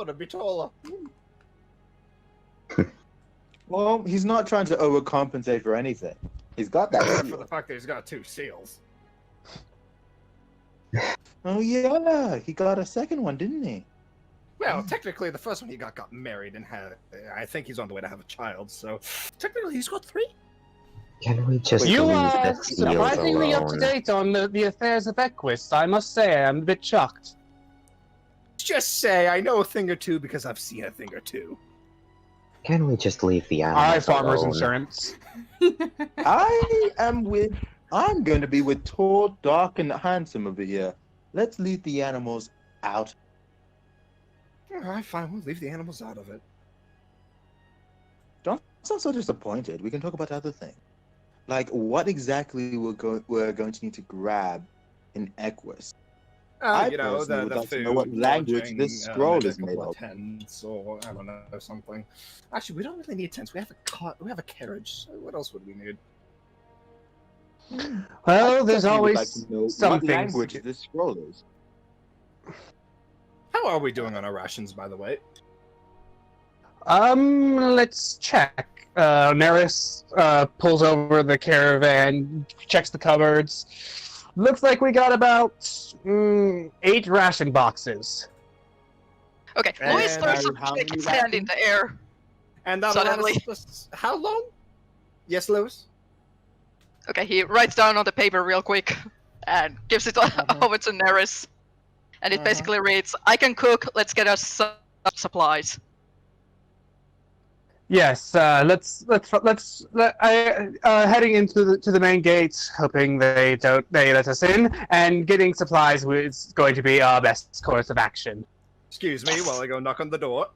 thought it'd be taller. Well, he's not trying to overcompensate for anything. He's got that For seal. the fact that he's got 2 seals. Oh yeah, he got a second one, didn't he? Well, technically, the first one he got married and had. I think he's on the way to have a child. So technically, he's got 3. Can we just You leave are the seals surprisingly up to alone? date on the affairs of Equus. I must say, I'm a bit shocked. Just say I know a thing or two because I've seen a thing or two. Can we just leave the All animals right, farmers alone? insurance. I'm going to be with tall, dark, and handsome over here. Let's leave the animals out. Alright, fine. We'll leave the animals out of it. Don't sound so disappointed. We can talk about other things. Like, what exactly we're going to need to grab in Equus. You know, personally the would like to food, know what language lodging, this scroll maybe is a made couple of. Tents, or I don't know, something. Actually, we don't really need tents. We have a car. We have a carriage. So what else would we need? Well, there's I would always like to know some what things. language this scroll is. How are we doing on our rations, by the way? Let's check. Neris pulls over the caravan, checks the cupboards. Looks like we got about 8 ration boxes. Okay, And Louis starts to how shake many his hand in the air. And that'll Suddenly. last us how long? Yes, Lewis? Okay, he writes down on the paper real quick and gives it over to Neris. And it basically reads, I can cook, let's get us some supplies. Yes, let's heading into the main gate, hoping they let us in, and getting supplies is going to be our best course of action. Excuse me while I go knock on the door.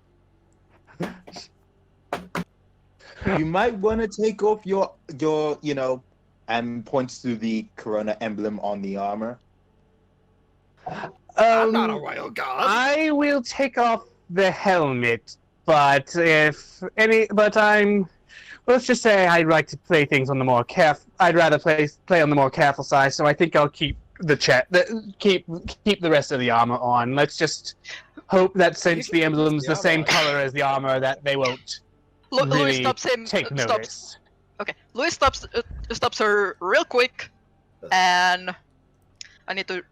You might want to take off your and points to the Corona emblem on the armor. I'm not a royal guard. I will take off the helmet, but let's just say I'd like to play things on the more I'd rather play on the more careful side, so I think I'll keep keep the rest of the armor on. Let's just hope that since the emblem's the same color as the armor, that they won't Louis really stops him. take notice. Okay, Louis stops her real quick, and I need to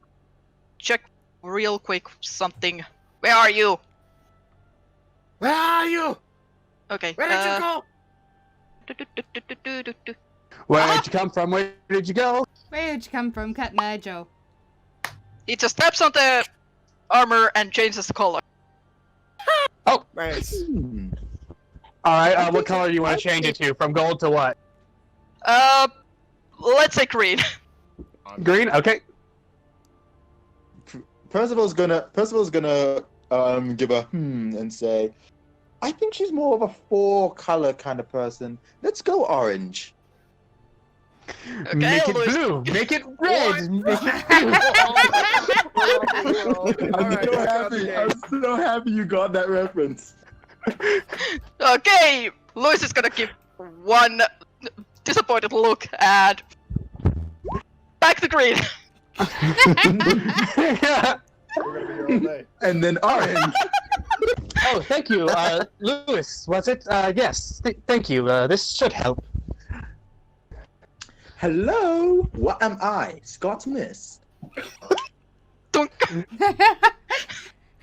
check real quick something. Where are you? Where are you? Okay. Where did you go? Where did you come from? Where did you go? Where did you come from, Cat Joe? He just taps on the armor and changes the color. Oh, Nice. all right. What color do you want to change it to? From gold to what? Let's say green. Green. Okay. Percival's gonna give a and say, I think she's more of a 4-color kind of person. Let's go orange. Okay, Make it Louis. blue. Make it red. Make it I'm so happy you got that reference. Okay, Louis is gonna give one disappointed look and back to green. We're gonna be here all day. And then orange. Oh, thank you, Lewis. Was it? Yes. Thank you. This should help. Hello, what am I? Scott Miss. Dunk.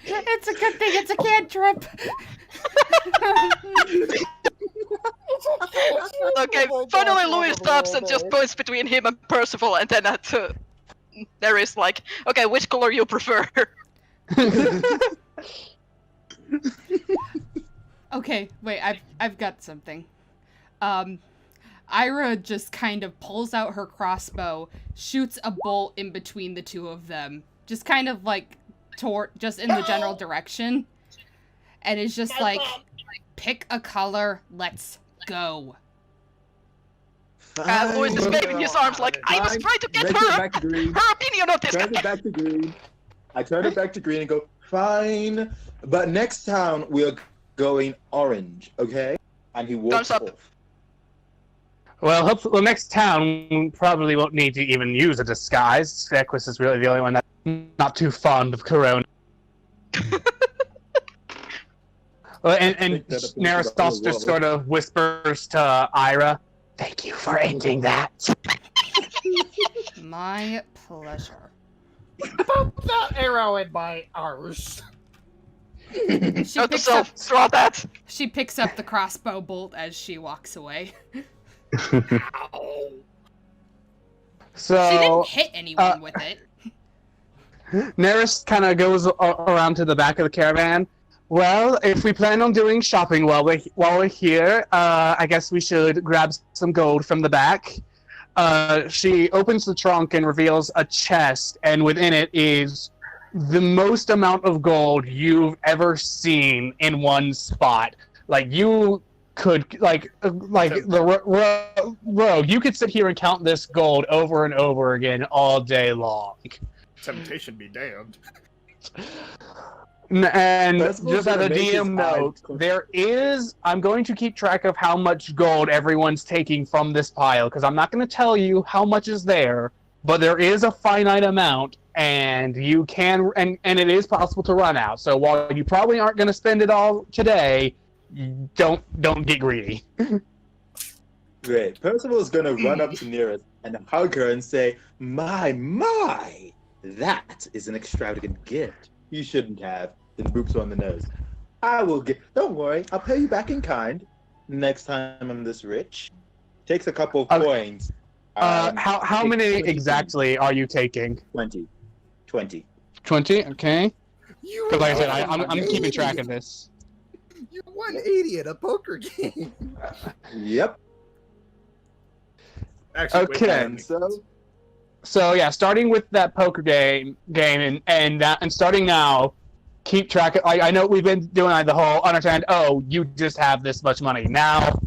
It's a good thing it's a cantrip. Okay, finally Louis stops and just points between him and Percival, and then there is like, okay, which color you prefer? Okay, wait, I've got something. Ira just kind of pulls out her crossbow, shoots a bolt in between the two of them, just kind of like just in the general direction, and is just like, pick a color, let's go. Louis is waving his arms like, I was trying to get her opinion of this. Turn it back to green. I turn it back to green and go, fine. But next town, we're going orange, okay? And he walks Thumbs up. off. Well, hopefully, next town we probably won't need to even use a disguise. Equus is really the only one that's not too fond of Corona. And Take that up into Neris the also whole just sort of whispers to Ira, "Thank you for ending that." My pleasure. About that arrow in my arse. She Note to picks self, up. draw that. She picks up the crossbow bolt as she walks away. Ow. So She didn't hit anyone with it. Neris kind of goes around to the back of the caravan. Well, if we plan on doing shopping while we're here, I guess we should grab some gold from the back. She opens the trunk and reveals a chest, and within it is the most amount of gold you've ever seen in one spot. Like you could, like the rogue, you could sit here and count this gold over and over again all day long. Temptation be damned. And That's what's just as gonna a make his DM note, I'm going to keep track of how much gold everyone's taking from this pile, because I'm not going to tell you how much is there, but there is a finite amount, and you can, and it is possible to run out. So while you probably aren't going to spend it all today, don't get greedy. Great. Percival's gonna run up to Neris and hug her and say, my, that is an extravagant gift. You shouldn't have. Then boops her on the nose. I will get. Don't worry, I'll pay you back in kind next time I'm this rich. Takes a couple of coins. How many exactly are you taking? 20. 20. Okay. Because like I said, I'm keeping track of this. You 180 at a poker game. Yep. Actually, wait, Okay. And so So yeah, starting with that poker game, and starting now, keep track of. I know we've been doing like the whole understand. Oh, you just have this much money. Now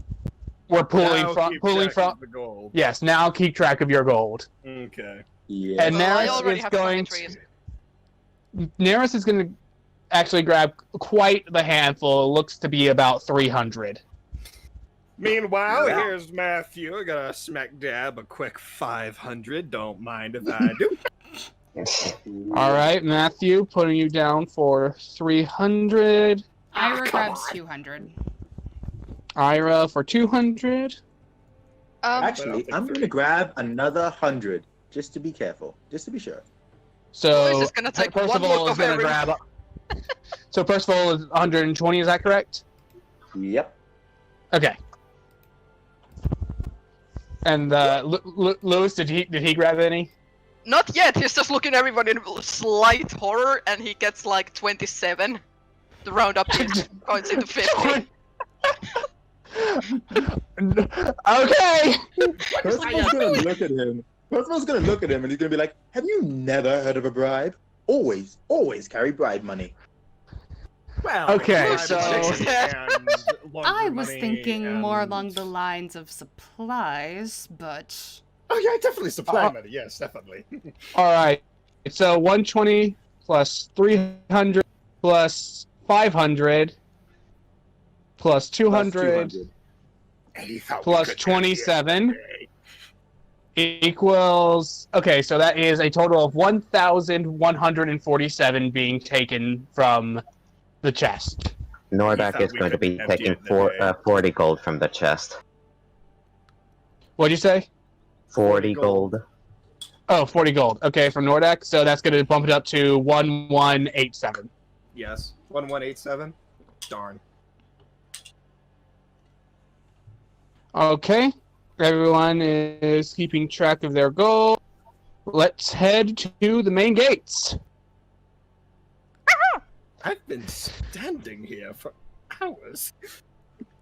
we're pulling now from keep track of the gold. Yes, now keep track of your gold. Okay. yeah. And Well, I Neris already is have going. 23. Neris is going to actually grab quite the handful. It looks to be about 300. Meanwhile, Yeah. here's Matthew. I got a smack dab, a quick 500. Don't mind if I do. All right, Matthew, putting you down for 300. Ira grabs 200. Ira for 200. Actually, I'm gonna grab another 100 just to be careful, just to be sure. So Louis is gonna take one Percival look is of going to every- grab. So Percival is 120. Is that correct? Yep. Okay. And Lewis, did he grab any? Not yet. He's just looking at everyone in slight horror, and he gets like 27 to round up his coins into 50. Okay. Percival's gonna look at him. Percival's gonna look at him, and he's gonna be like, "Have you never heard of a bribe? Always carry bribe money." Well, Okay, like, so- and I laundry was money thinking more and- along the lines of supplies, but Oh yeah, definitely supply money. Yes, definitely. All right. So 120 plus 300 plus 500 plus 200 plus 27 equals. Okay, so that is a total of 1,147 being taken from the chest. Nordak thought is we going to be couldn't empty taking it in a day. 40 gold from the chest. What'd you say? 40 gold. gold. Oh, 40 gold. Okay, from Nordak. So that's going to bump it up to 1,187. Yes, 1187. Darn. Okay, everyone is keeping track of their goal. Let's head to the main gates. I've been standing here for hours.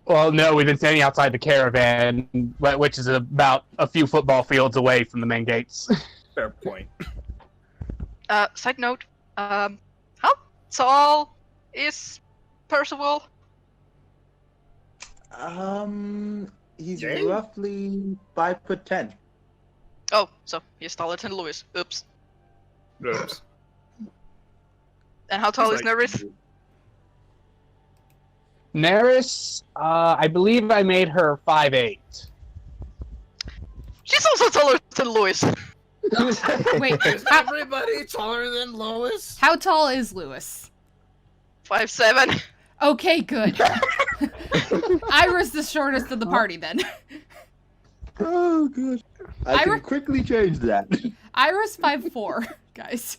Well, no, we've been standing outside the caravan, which is about a few football fields away from the main gates. Fair point. Side note, how tall is Percival? He's Jane? roughly 5'10". Oh, so he's taller than Louis. Oops. Oops. And how tall is He's like- Neris? Neris, I believe I made her 5'8". She's also taller than Louis. wait, Is how, everybody taller than Lois? how tall is Lewis? 5'7". Okay, good. Ira's the shortest of the party then. Oh, good. I can quickly change that. Ira's 5'4", guys.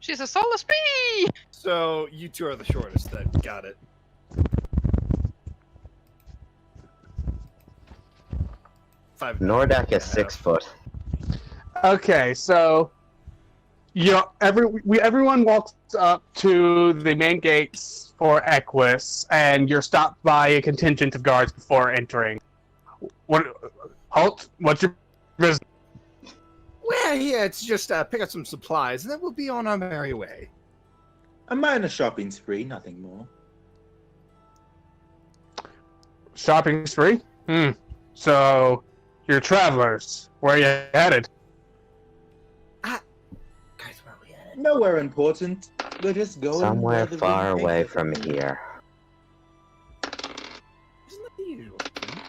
She's a solo spree! So you two are the shortest then. Got it. Nordak is 6 foot. Okay, so everyone walks up to the main gates for Equus, and you're stopped by a contingent of guards before entering. Halt! What's your business? Well, yeah, it's just pick up some supplies, and then we'll be on our merry way. A minor shopping spree, nothing more. Shopping spree? So, you're travelers. Where are you headed? Guys, where are we headed? Nowhere important. We're just going Somewhere where the far wind away takes us. from here. Isn't that the usual thing?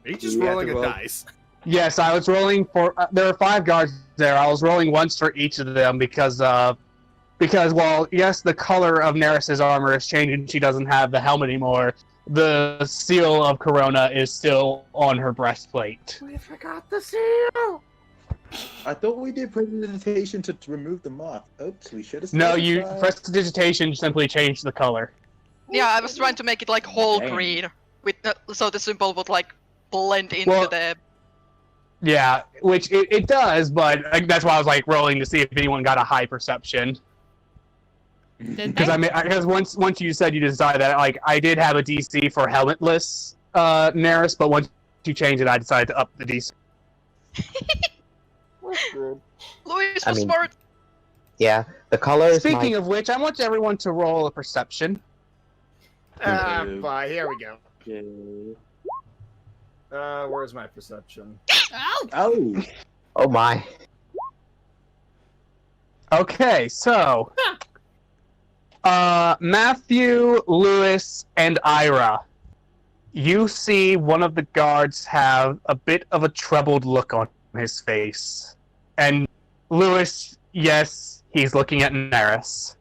Are you just You have rolling to a roll. dice? Yes, I was rolling for. There are 5 guards there. I was rolling once for each of them because while yes, the color of Neris's armor is changing, she doesn't have the helmet anymore. The seal of Corona is still on her breastplate. We forgot the seal. I thought we did prestidigitation to remove the mark. Oops, we should have. No, you prestidigitation simply changed the color. Yeah, I was trying to make it like whole Dang. green, with so the symbol would like blend into the. Yeah, which it does, but that's why I was like rolling to see if anyone got a high perception. Did Because they? because once you said you decided that, like, I did have a DC for helmetless Neris, but once you changed it, I decided to up the DC. Louis I was mean- smart. Yeah, the colors Speaking might... of which, I want everyone to roll a perception. Bye. Here we go. Okay. Where's my perception? Oh! Oh, Oh my. Okay, so Matthew, Lewis, and Ira. You see one of the guards have a bit of a troubled look on his face. And Lewis, yes, he's looking at Neris.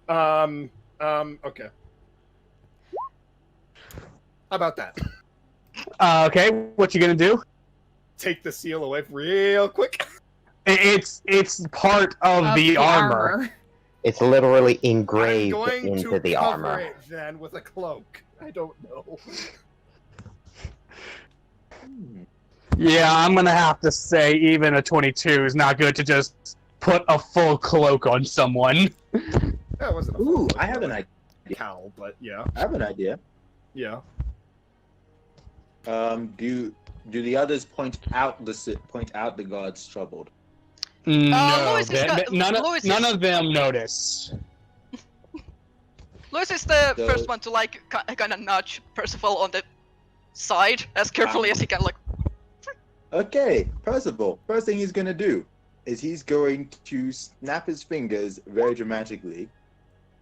Okay. How about that? Okay, what you gonna do? Take the seal away real quick. It's part of the armor. It's literally I'm engraved going into to the cover armor. it then with a cloak. I don't know. Yeah, I'm gonna have to say even a 22 is not good to just put a full cloak on someone. That wasn't a ooh! full I have an like idea. cowl, but yeah, I have an idea. yeah. Do the others point out the guards troubled? No, Lewis is got- Lewis is- none of them notice. Louis is the So- first one to like kind of nudge Percival on the side as carefully as he can. Like, Okay, Percival. First thing he's gonna do is he's going to snap his fingers very dramatically,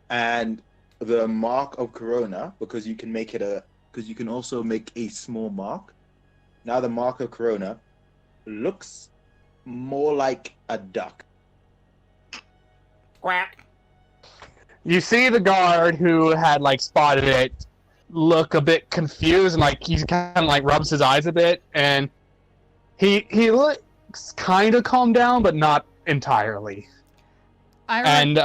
and the mark of Corona, because you can also make a small mark. Now the mark of Corona looks more like a duck. Quack. You see the guard who had like spotted it look a bit confused and like he kind of like rubs his eyes a bit, and he looks kind of calmed down, but not entirely. Ira, And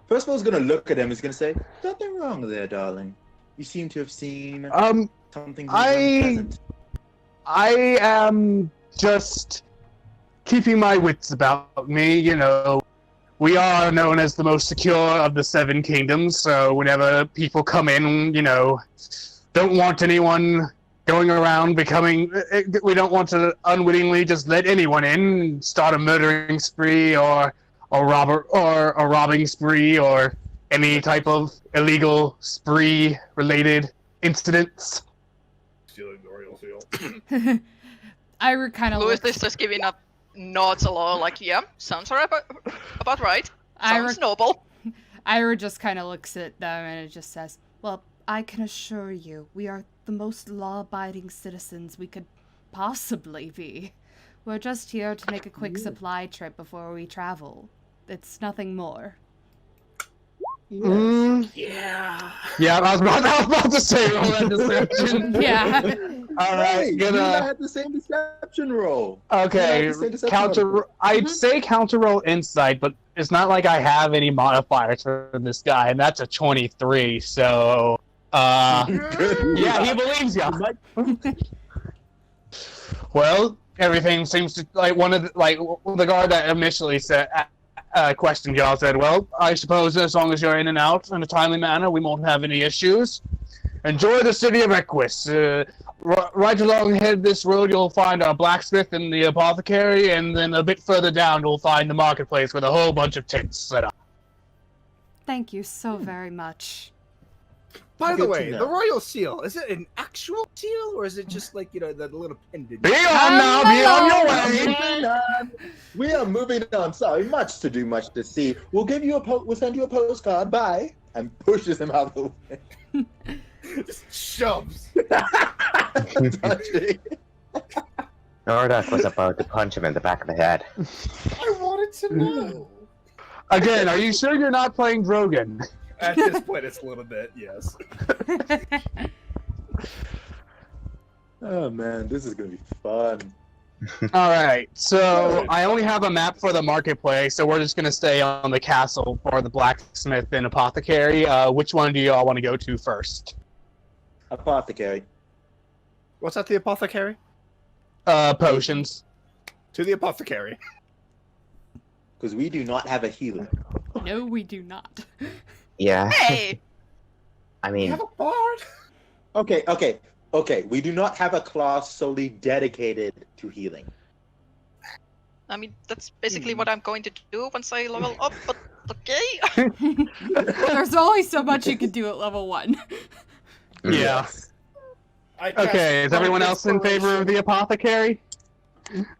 Percival's gonna look at him. He's gonna say, "Nothing wrong there, darling. You seem to have seen something unpleasant." I am just keeping my wits about me, you know. We are known as the most secure of the 7 kingdoms, so whenever people come in, you know, don't want anyone going around becoming... We don't want to unwittingly just let anyone in and start a murdering spree or a robbing spree or any type of illegal spree-related incidents. Stealing the royal seal. Ira kind of Louis looks. is just giving up nods along, like, yeah, sounds about right. Ira, Sounds noble. Ira just kind of looks at them and it just says, "Well, I can assure you, we are the most law-abiding citizens we could possibly be. We're just here to make a quick supply trip before we travel." It's nothing more. Yeah. Yeah, I was about to say roll that deception. Yeah. All right, You and I gonna had the same deception roll. okay. I'd say counter roll insight, but it's not like I have any modifiers for this guy, and that's a 23. So, yeah, he believes ya. Well, everything seems to like the guard that initially said. Questioned y'all said, well, I suppose as long as you're in and out in a timely manner, we won't have any issues. Enjoy the city of Equus. Right along ahead this road, you'll find our blacksmith and the apothecary, and then a bit further down, you'll find the marketplace with a whole bunch of tents set up. Thank you so very much. By the Good way, to the know. royal seal, is it an actual seal, or is it just like, the little pendant? Be on now, be on your way! Moving on. We are moving on. Sorry, much to do, much to see. We'll give you we'll send you a postcard. Bye. And pushes him out of the way. Just shoves. Touching. Nordak was about to punch him in the back of the head. I wanted to know. Again, are you sure you're not playing Drogon? At this point, it's a little bit, yes. Oh man, this is gonna be fun. Alright, so I only have a map for the marketplace, so we're just gonna stay on the castle for the blacksmith and apothecary. Which one do y'all want to go to first? Apothecary. What's at the apothecary? Potions. To the apothecary. Because we do not have a healer. No, we do not. Yeah. Hey! I We mean, have a bard. Okay. We do not have a class solely dedicated to healing. I mean, that's basically what I'm going to do once I level up, but okay. There's only so much you can do at level 1. Yeah. I cast Okay, is everyone else in favor of the apothecary?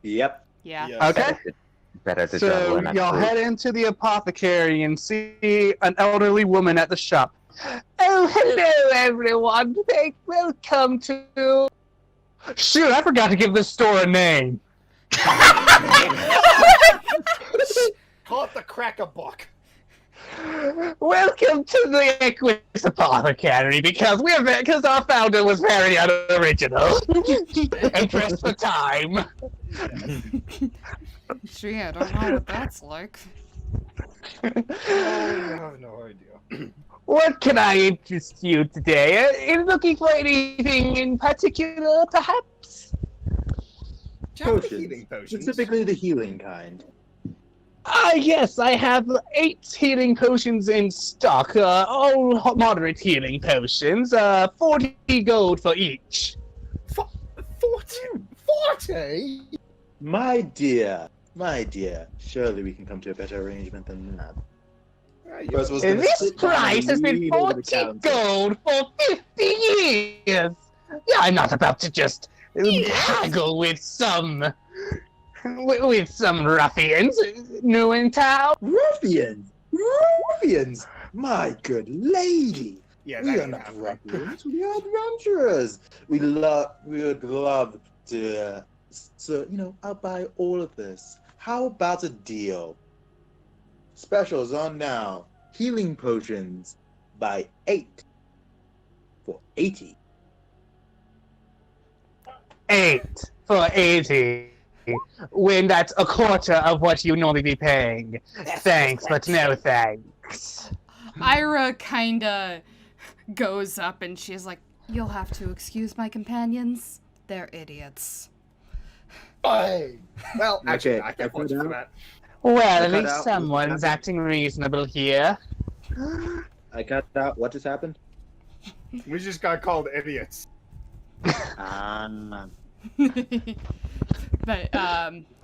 Yep. Yeah. Yes. Okay. better to juggle So and y'all actually- head into the apothecary and see an elderly woman at the shop. Oh, hello everyone. Welcome to... Shoot, I forgot to give this store a name. Call it the Crack-a-Buck. Welcome to the Equus Apothecary because our founder was very unoriginal and pressed for time. Gee, I don't know what that's like. Oh, I have no idea. What can I interest you today? Are you looking for anything in particular, perhaps? Healing potions. Specifically the healing kind. Yes, I have 8 healing potions in stock. All moderate healing potions. 40 gold for each. 40? My dear, surely we can come to a better arrangement than that. First was gonna This sit down price and has been lean over the 40 counter. gold for 50 years. I'm not about to just haggle with some ruffians new in town. Ruffians! My good lady! Yeah, We that are ain't not happening. ruffians, we are adventurers. We would love to, I'll buy all of this. How about a deal? Specials on now. Healing potions by 8 for 80. 8 for 80. When that's a quarter of what you normally be paying. Thanks, but no thanks. Ira kinda goes up and she's like, "You'll have to excuse my companions. They're idiots." Well, actually, Okay, I can't I watch put for out- that. Well, I at cut least out- someone's acting reasonable here. I cut out. What just happened? We just got called idiots. But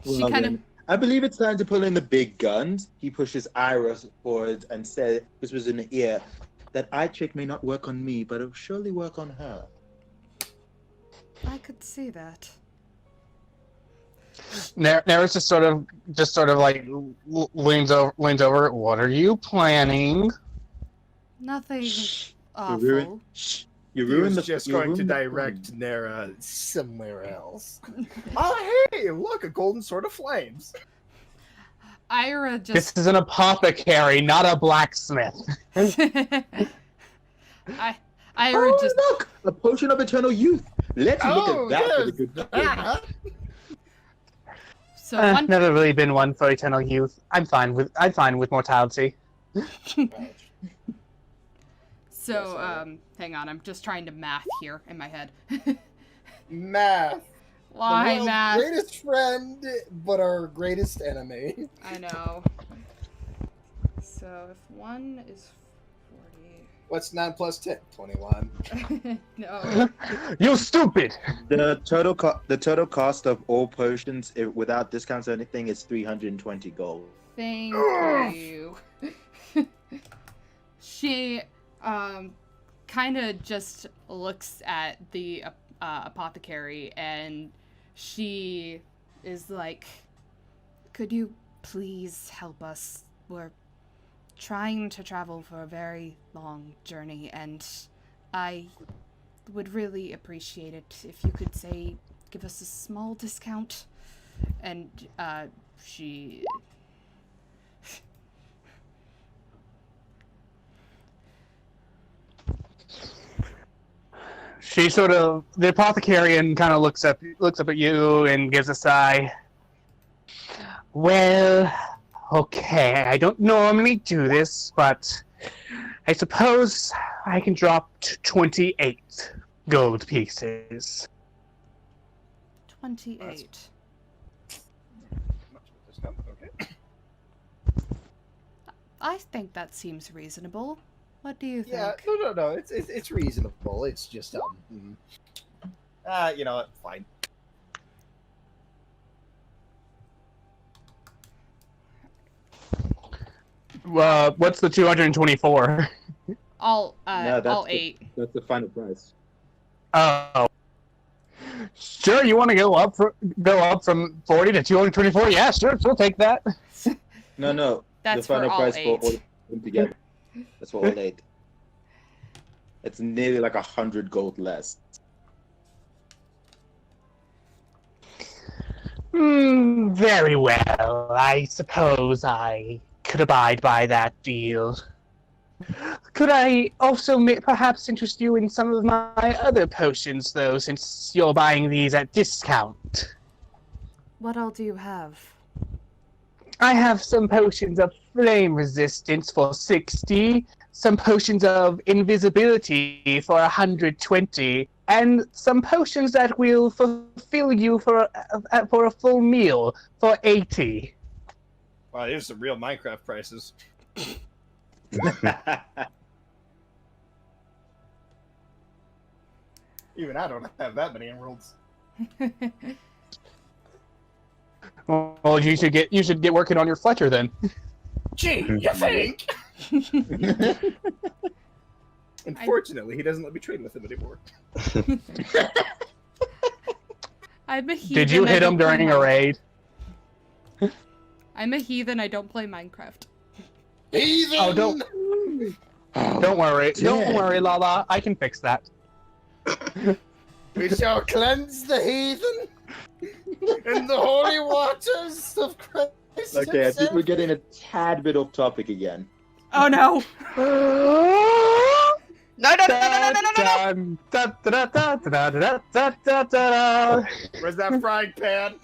she Well kind of then, I believe it's time to pull in the big guns. He pushes Iris forward and said, this was in the ear, that eye trick may not work on me, but it'll surely work on her. I could see that. Neris just sort of like leans over. What are you planning? Nothing You awful. ruined, you He ruined was the just you going to ruined the direct fun. Nera somewhere else. Oh, hey, look, a golden sword of flames. Ira This just is an apothecary, not a blacksmith. Ira just look! A potion of eternal youth! Let's look at that for the good thing. so one Never really been one for eternal youth. I'm fine with mortality. So hang on, I'm just trying to math here in my head. Math. Why The world's math? greatest friend, but our greatest enemy. I know. So if 1 is What's 9 plus 10? 21. 40. No. You stupid! The total cost of all potions, without discounts or anything, is 320 gold. Thank you. She kind of just looks at the apothecary and she is like, could you please help us? We're trying to travel for a very long journey and I would really appreciate it if you could give us a small discount. And she The apothecarian kind of looks up at you and gives a sigh. Well, okay, I don't normally do this, but I suppose I can drop 28 gold pieces. 28. Okay. I think that seems reasonable. What do you think? Yeah, no. It's reasonable. It's just you know what? Fine. What's the 224? All No, all 8. That's the final price. Oh. Sure, you want to go up from 40 to 224? Yeah, sure, we'll take that. No. That's the final for all price 8. for all of them together. That's for all 8. It's nearly like 100 gold less. Very well. I suppose I could abide by that deal. Could I also perhaps interest you in some of my other potions, though, since you're buying these at discount? What all do you have? I have some potions of flame resistance for 60, some potions of invisibility for 120, and some potions that will fulfill you for a full meal for 80. Wow, here's some real Minecraft prices. Even I don't have that many emeralds. Well, you should get working on your Fletcher then. Gee, you think? Unfortunately, he doesn't let me trade with him anymore. I'm a heathen. Did you I hit don't him play during a raid? I'm a heathen. I don't play Minecraft. Heathen! Oh, don't worry, Lala. I can fix that. We shall cleanse the heathen in the holy waters of Christ. Okay, I think we're getting a tad bit off topic again. Oh no! No. Where's that frying pan?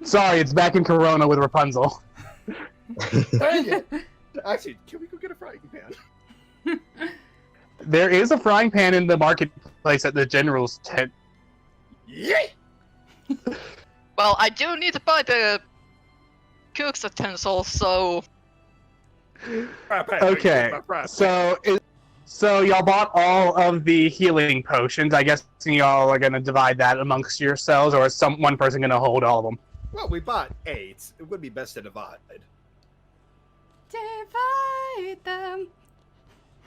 Sorry, it's back in Corona with Rapunzel. Dang it! Actually, can we go get a frying pan? There is a frying pan in the marketplace at the general's tent. Yay! Well, I do need to buy the cook's utensils, so Okay, so y'all bought all of the healing potions. I guess y'all are gonna divide that amongst yourselves, or is one person gonna hold all of them? Well, we bought 8. It would be best to divide. Divide them.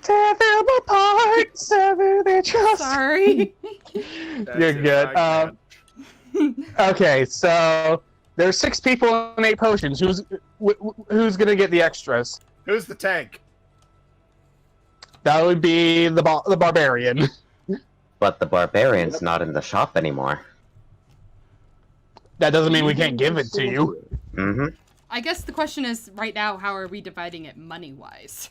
Tear them apart, sever their trust. Sorry. That's You're it, good. frying pan. Okay, so there's 6 people and 8 potions. Who's gonna get the extras? Who's the tank? That would be the barbarian. But the barbarian's not in the shop anymore. That doesn't mean we can't give it to you. Mm-hmm. I guess the question is, right now, how are we dividing it money-wise?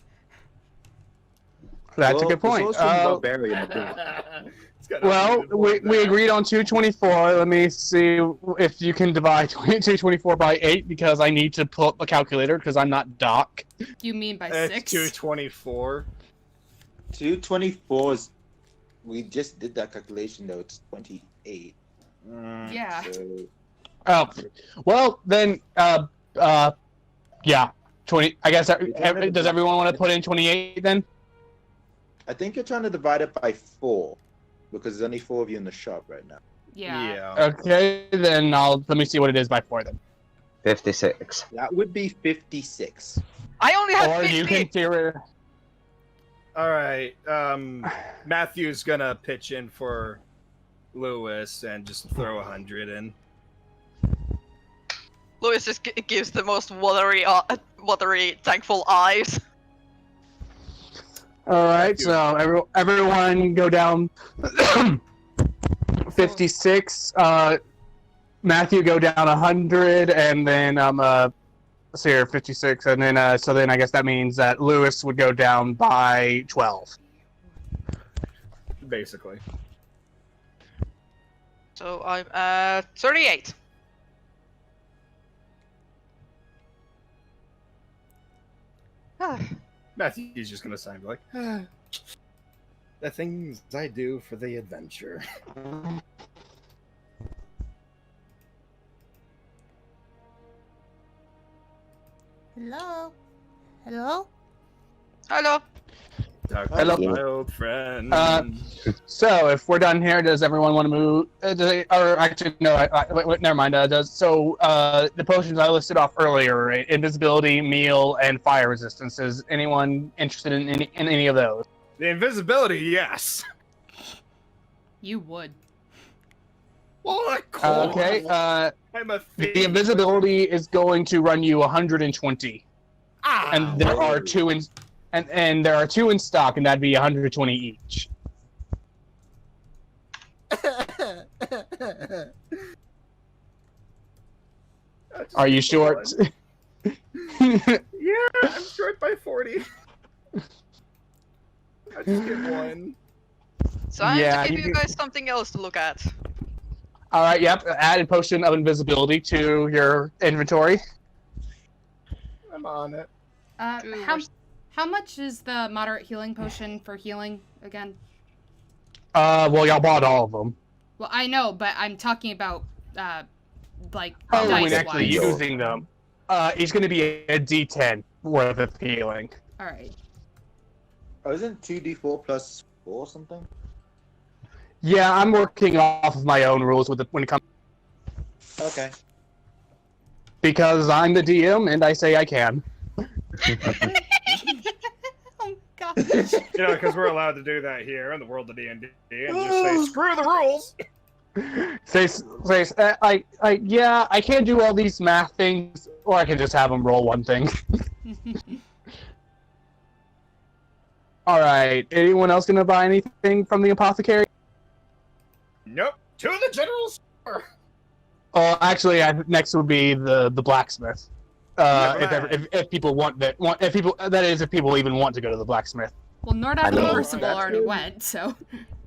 That's Well, a good the point. sorcerer and barbarian are good. It's got Well, nothing to do with we that. agreed on 224. Let me see if you can divide 224 by 8 because I need to pull up a calculator because I'm not Doc. You mean by It's 6? 224. 224 is. We just did that calculation though. It's 28. Yeah. So, Oh, well then, yeah, 20. I guess. Does everyone want to put in 28 then? I think you're trying to divide it by 4 because there's only 4 of you in the shop right now. Yeah. Okay, then let me see what it is by 4 then. 56. That would be 56. I only have Or 50. you can theory. All right. Matthew's gonna pitch in for Lewis and just throw 100 in. Louis just gives the most watery, thankful eyes. All right, so everyone go down 56. Matthew go down 100, and then let's see here, 56, and then so then I guess that means that Lewis would go down by 12. Basically. So I'm at 38. Matthew's just gonna sign like, the things I do for the adventure. Hello? Hello? Hello. Talk to Hello. my old friend. So if we're done here, does everyone want to move? Or actually, no. Wait, never mind. The potions I listed off earlier: right? Invisibility, meal, and fire resistance. Is anyone interested in any of those? The invisibility, yes. You would. Well, of course. Okay. I'm a The invisibility is going to run you 120, and there are two in, and there are 2 in stock, and that'd be 120 each. Are you short? Yeah, I'm short by 40. I just get one. So I Yeah, have to give you you do- guys something else to look at. All right. Yep. Add a potion of invisibility to your inventory. I'm on it. Ooh, How much is the moderate healing potion for healing again? Well, y'all bought all of them. Well, I know, but I'm talking about like Oh, when dice actually wise. using them. It's going to be a D10 worth of healing. All right. Oh, isn't 2d4 plus 4 something? Yeah, I'm working off of my own rules when it comes Okay. because I'm the DM and I say I can. Oh gosh. You know, because we're allowed to do that here in the world of D&D, and just say, screw the rules! Yeah, I can't do all these math things, or I can just have them roll one thing. All right, anyone else gonna buy anything from the apothecary? Nope. To the general store! Oh, actually, next would be the blacksmith. If people want that, if people even want to go to the blacksmith. Well, Nordock I and know. Percival already went, so.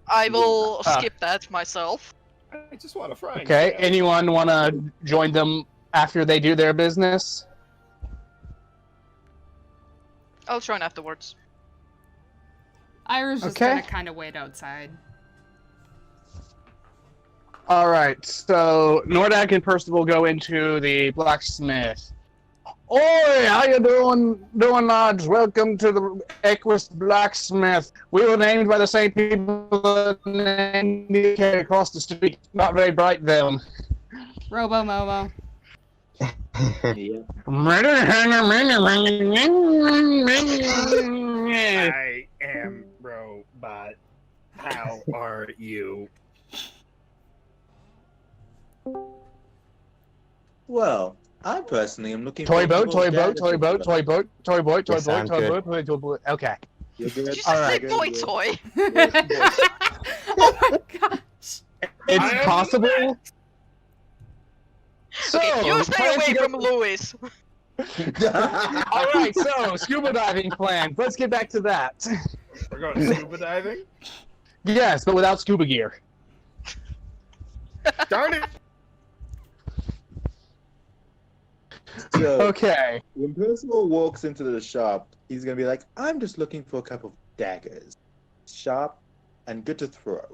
I will skip that myself. I just want a frying Okay, pan. anyone want to join them after they do their business? I'll join afterwards. Ira's just Okay. gonna kind of wait outside. All right, so Nordak and Percival go into the blacksmith. Oi, how you doing, lads? Welcome to the Equus Blacksmith. We were named by the same people that named the cat across the street. Not very bright, them. Robo Momo. Yeah. I am robot. How are you? Well, I personally am looking Toy for boat, people toy that- boat, toy boat, toy boat, toy boat, toy Yes, boat, I'm toy good. boat, toy boat. Okay. You're good. Did you just All say right. boy toy? Oh my gosh. It's I am possible. So, Okay, you stay plans away to go- from Louis. All right, so scuba diving plans. Let's get back to that. We're going scuba diving? Yes, but without scuba gear. Darn it! So Okay. when Percival walks into the shop, he's gonna be like, "I'm just looking for a couple of daggers, sharp and good to throw."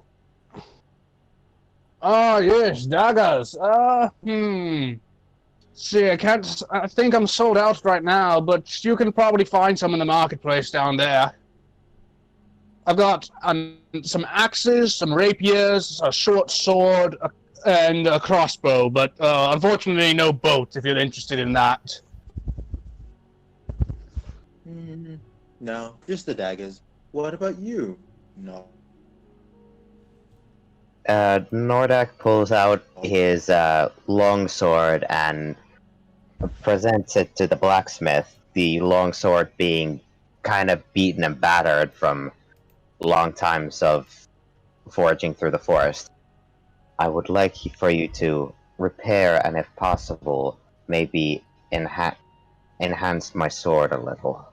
Oh yes, daggers. See, I think I'm sold out right now, but you can probably find some in the marketplace down there. I've got some axes, some rapiers, a short sword, and a crossbow, but unfortunately no boat if you're interested in that. No, just the daggers. What about you? No. Nordak pulls out his long sword and presents it to the blacksmith, the long sword being kind of beaten and battered from long times of foraging through the forest. I would like for you to repair and, if possible, maybe enhance my sword a little.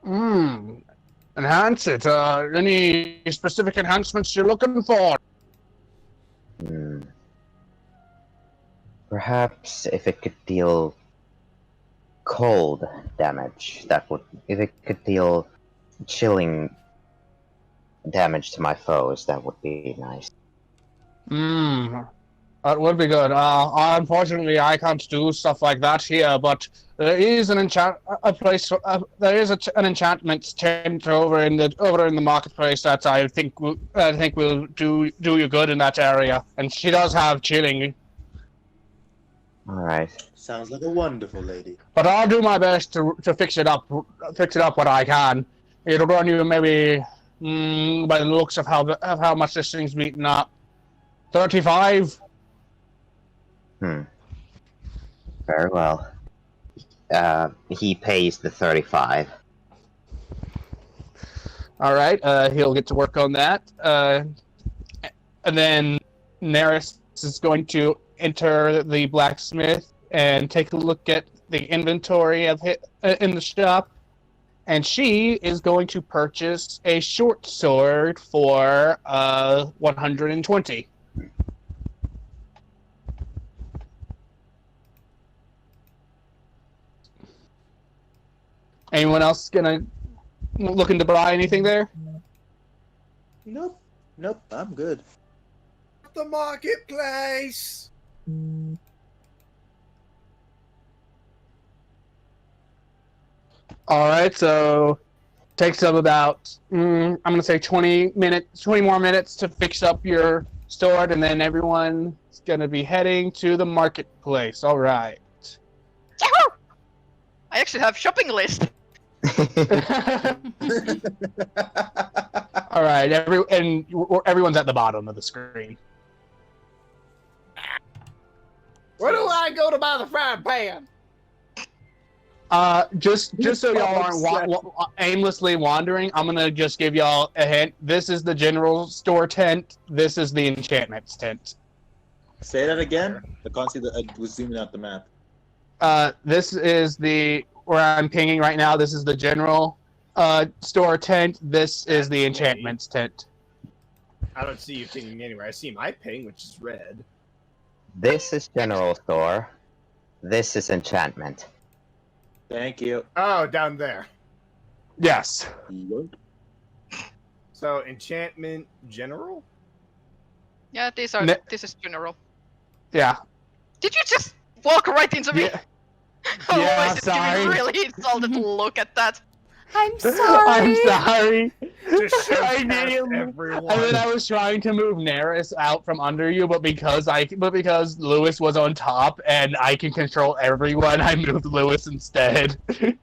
Enhance it. Any specific enhancements you're looking for? Perhaps if it could deal cold damage, if it could deal chilling damage to my foes, that would be nice. That would be good. Unfortunately, I can't do stuff like that here, but there is an enchantment tent over in the marketplace that I think will do you good in that area, and she does have chilling. All right. Sounds like a wonderful lady. But I'll do my best to fix it up what I can. It'll run you maybe, by the looks of how much this thing's beaten up, 35. Very well. He pays the 35. All right. He'll get to work on that. And then Neris is going to enter the blacksmith and take a look at the inventory of in the shop, and she is going to purchase a short sword for 120. Anyone else looking to buy anything there? Nope, I'm good. The marketplace! All right, so takes up about I'm gonna say 20 more minutes to fix up your sword, and then everyone's gonna be heading to the marketplace. All right. Yahoo! I actually have shopping list. All right, everyone's at the bottom of the screen. Where do I go to buy the frying pan? Just so y'all aren't aimlessly wandering, I'm gonna just give y'all a hint. This is the general store tent. This is the enchantments tent. Say that again. I can't see I was zooming out the map. This is where I'm pinging right now. This is the general store tent. This is the enchantments tent. I don't see you pinging anywhere. I see my ping, which is red. This is general store. This is enchantment. Thank you. Oh, down there. Yes. So, enchantment general? Yeah, this is general. Yeah. Did you just walk right into me? Yeah. Oh, Yeah, is sorry. giving really insulted look at that. I'm sorry. I'm sorry. Just shows I past didn't- everyone. And then I was trying to move Neris out from under you, but because Lewis was on top and I can control everyone, I moved Lewis instead. In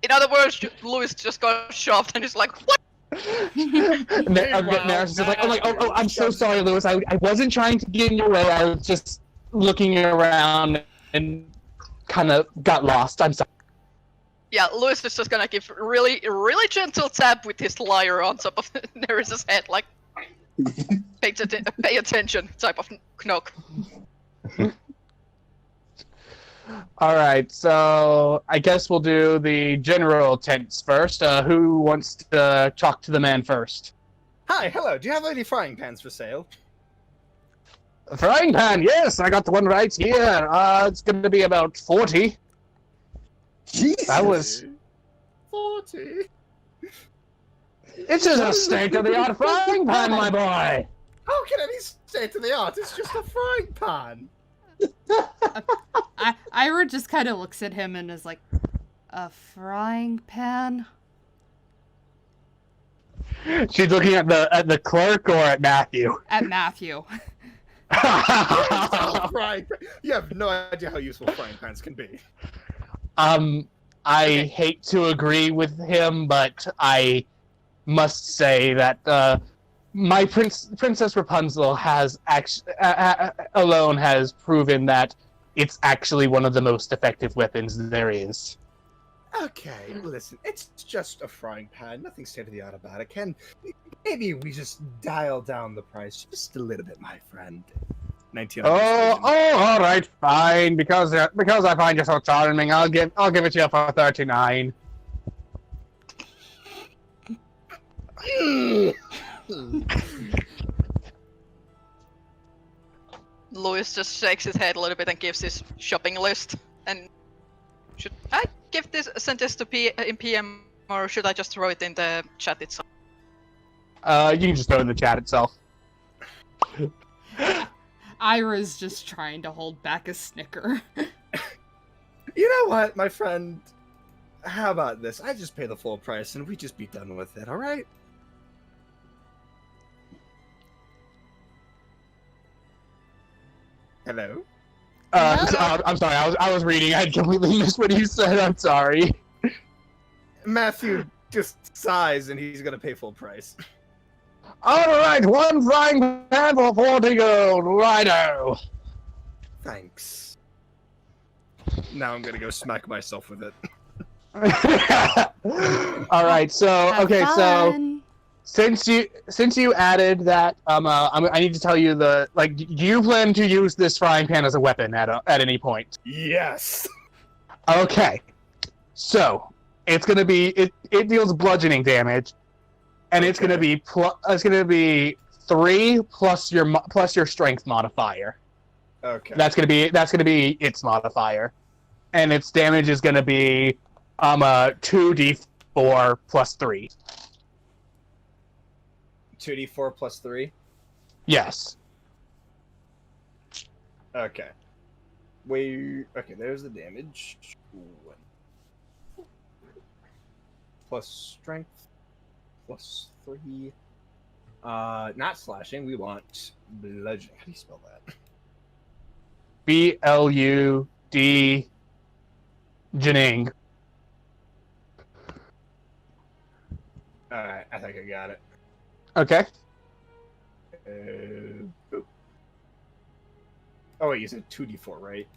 other words, Louis just got shoved and he's like, what? Neris is like, oh, I'm so sorry, Lewis. I wasn't trying to get in your way. I was just looking around and kind of got lost. I'm sorry. Yeah, Louis is just gonna give really gentle tap with his lyre on top of Neris's head, like, pay attention type of knock. All right, so I guess we'll do the general tents first. Who wants to talk to the man first? Hi, hello. Do you have any frying pans for sale? A frying pan, yes, I got the one right here. It's going to be about 40. Jesus. That was. 40. It's just a state-of-the-art frying pan, my boy. How can it be state of the art? It's just a frying pan. Ira just kind of looks at him and is like, a frying pan? She's looking at the clerk or at Matthew. At Matthew. Frying pan. You have no idea how useful frying pans can be. I hate to agree with him, but I must say that my Princess Rapunzel has alone has proven that it's actually one of the most effective weapons there is. Okay, listen, it's just a frying pan. Nothing state-of-the-art about it. Maybe we just dial down the price just a little bit, my friend. 19. Oh, all right, fine. Because I find you so charming, I'll give it to you for 39. Louis just shakes his head a little bit and gives his shopping list. And should I send this to in PM, or should I just throw it in the chat itself? You can just throw it in the chat itself. Ira's just trying to hold back a snicker. You know what, my friend? How about this? I just pay the full price and we just be done with it, alright? Hello? I'm sorry, I was reading. I completely missed what you said. I'm sorry. Matthew just sighs and he's gonna pay full price. Alright, one frying pan for 40 gold. Righto. Thanks. Now I'm gonna go smack myself with it. Alright, so Have okay, fun. so since you added that, I need to tell you do you plan to use this frying pan as a weapon at any point? Yes. Okay, so it's gonna be it deals bludgeoning damage, and it's gonna be 3 plus your strength modifier. Okay. That's gonna be its modifier, and its damage is gonna be 2d4 plus 3. 2d4 plus 3? Yes. Okay. Okay, there's the damage. Plus strength. Plus 3. Not slashing, we want bludgeoning. How do you spell that? B-L-U-D Janning. Alright, I think I got it. Okay. Oh wait, you said 2d4, right?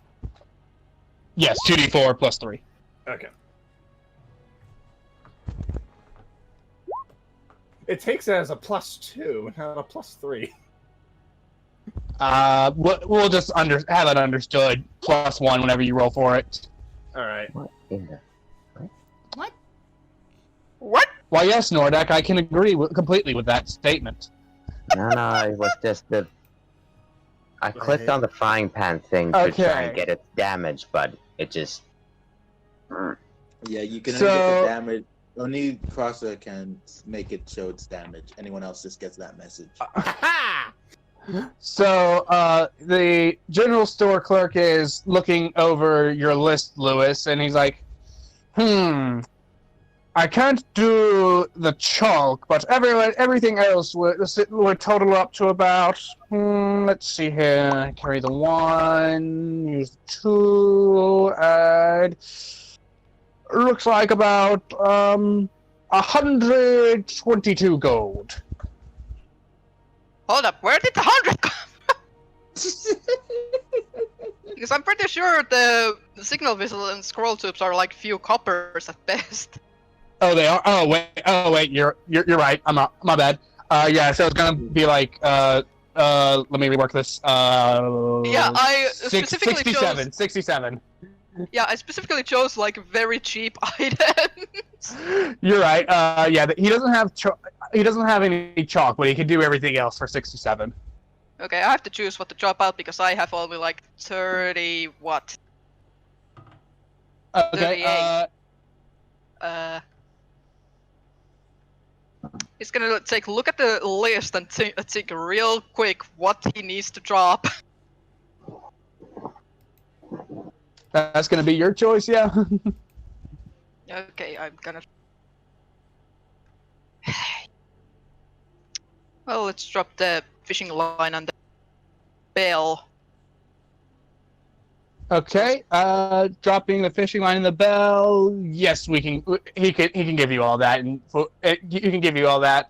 Yes, 2d4 plus 3. Okay. It takes it as a +2, not a +3. We'll just have it understood. +1 whenever you roll for it. Alright. What in the... What? What? Why, yes, Nordak, I can agree completely with that statement. No, it was just the... I clicked on the frying pan thing to try and get its damage, but it just... Yeah, you can only get the damage. Only Crosser can make it show its damage. Anyone else just gets that message. So, the general store clerk is looking over your list, Lewis, and he's like, I can't do the chalk, but everything else would total up to about, let's see here, carry the 1, use the 2, add, looks like about 122 gold. Hold up, where did the 100 come from? Because I'm pretty sure the signal whistle and scroll tubes are like few coppers at best. Oh, they are. Oh wait. You're right. My bad. Yeah. So it's gonna be like let me rework this. Yeah, I specifically 67. chose. 67. Yeah, I specifically chose like very cheap items. You're right. Yeah, he doesn't have he doesn't have any chalk, but he can do everything else for 67. Okay, I have to choose what to drop out because I have only like 30 what? Okay. 38. He's gonna take a look at the list and think real quick what he needs to drop. That's gonna be your choice, yeah. Okay, I'm gonna. Well, let's drop the fishing line and the bell. Okay. Dropping the fishing line and the bell. Yes, we can. He can give you all that, and he can give you all that.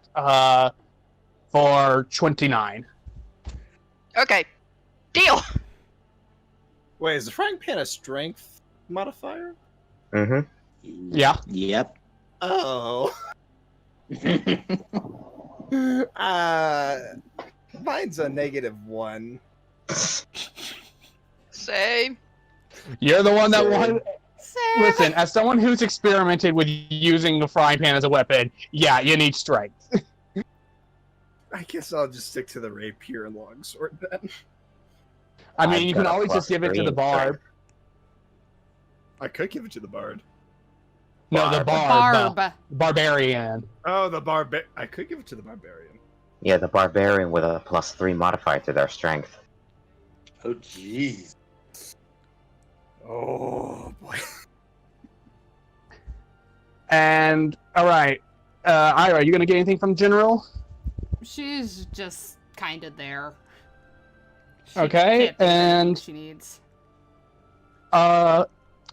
For 29. Okay, deal. Wait, is the frying pan a strength modifier? Mm-hmm. Yeah. Yep. Oh. Mine's a -1. Same. You're the one that Same. wanted. Sam. Listen, as someone who's experimented with using the frying pan as a weapon, yeah, you need strength. I guess I'll just stick to the rapier and longsword then. I mean, I've you got can a always just give it to +3 the in barb. I could give it to the bard. No, the Barb. Barb. barbarian. Oh, I could give it to the barbarian. Yeah, the barbarian with a +3 modifier to their strength. Oh, jeez. Oh boy. And all right, Ira, you gonna get anything from General? She's just kind of there. She Okay, can't think of anything and- she needs.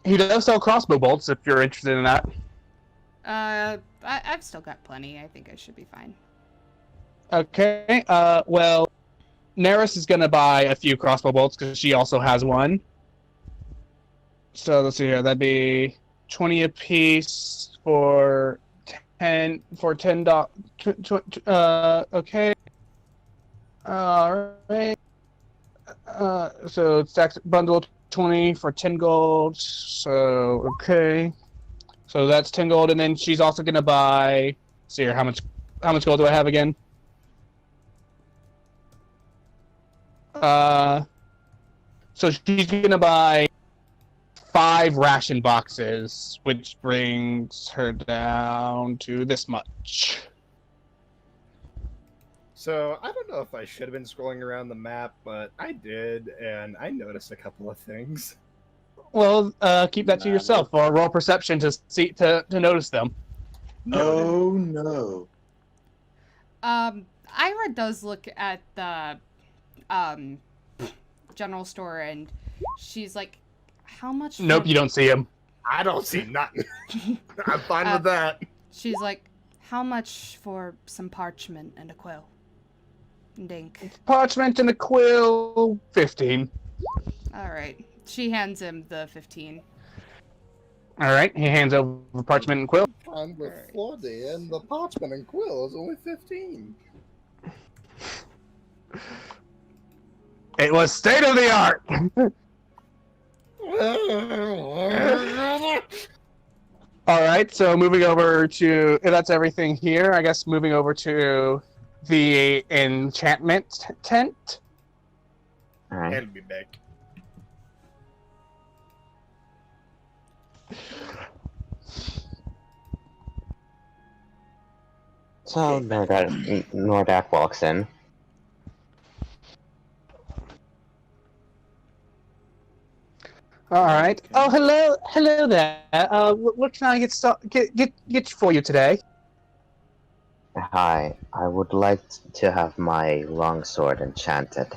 He does sell crossbow bolts if you're interested in that. I've still got plenty. I think I should be fine. Okay. Well, Neris is gonna buy a few crossbow bolts because she also has one. So let's see here. That'd be 20 apiece for 10 $10. Okay. All right. So stacks bundle 20 for 10 gold. So okay. So that's 10 gold, and then she's also gonna buy. See here, how much gold do I have again? So she's gonna buy 5 ration boxes, which brings her down to this much. So I don't know if I should have been scrolling around the map, but I did, and I noticed a couple of things. Well, keep that to yourself, or roll perception to notice them. Oh, no. Ira does look at the general store, and she's like, "How much?" Nope, you don't see him. I don't see nothing. I'm fine with that. She's like, "How much for some parchment and a quill?" And ink. Parchment and a quill, 15. All right. She hands him the 15. All right, he hands over parchment and quill. And with Flordy and the parchment and quill is only 15. It was state of the art. All right, so moving over to that's everything here. I guess moving over to the enchantment tent. All right. And be back. So Nordak walks in. All right. Oh, hello there. What can I get for you today? Hi, I would like to have my longsword enchanted.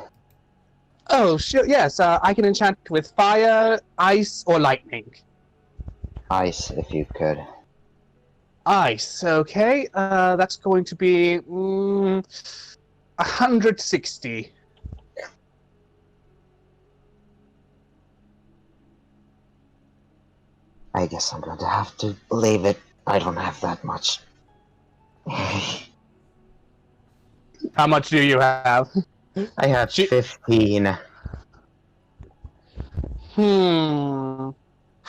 Oh, sure. Yes, I can enchant with fire, ice, or lightning. Ice, if you could. Ice. Okay. That's going to be 160. I guess I'm going to have to leave it. I don't have that much. How much do you have? I have 15.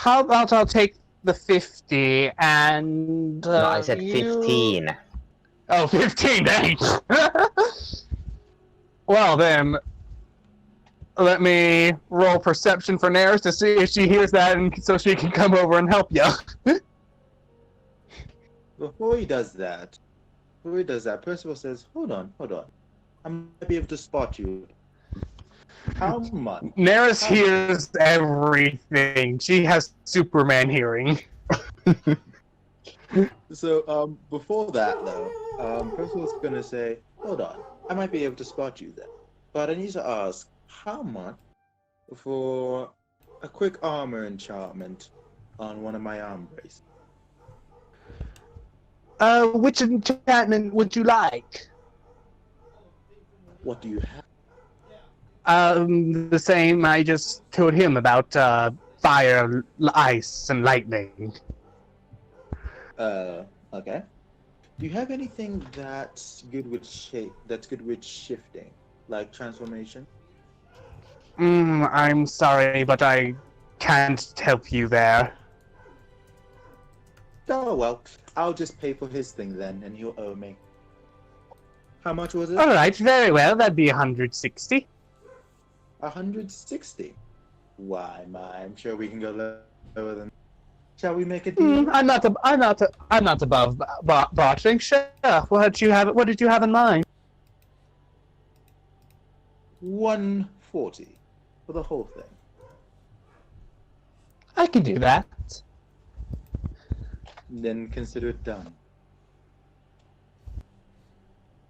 How about I'll take the 50 and... No, I said you- 15. Oh, 15, dang! Well then, let me roll perception for Naris to see if she hears that and so she can come over and help you. Before he does that, Percival says, hold on. I might be able to spot you. How much? Naris hears everything. She has Superman hearing. So, before that, though, Percival's gonna say, hold on, I might be able to spot you then. But I need to ask, how much for a quick armor enchantment on one of my arm braces? Which enchantment would you like? What do you have? The same I just told him about, fire, ice, and lightning. Okay. Do you have anything that's good with shifting, like transformation? I'm sorry, but I can't help you there. Oh well, I'll just pay for his thing then, and he'll owe me. How much was it? Alright, very well, that'd be 160. 160. Why, I'm sure we can go lower than. Shall we make a deal? I'm not above bartering. Sure. What did you have in mind? 140 for the whole thing. I can do that. Then consider it done.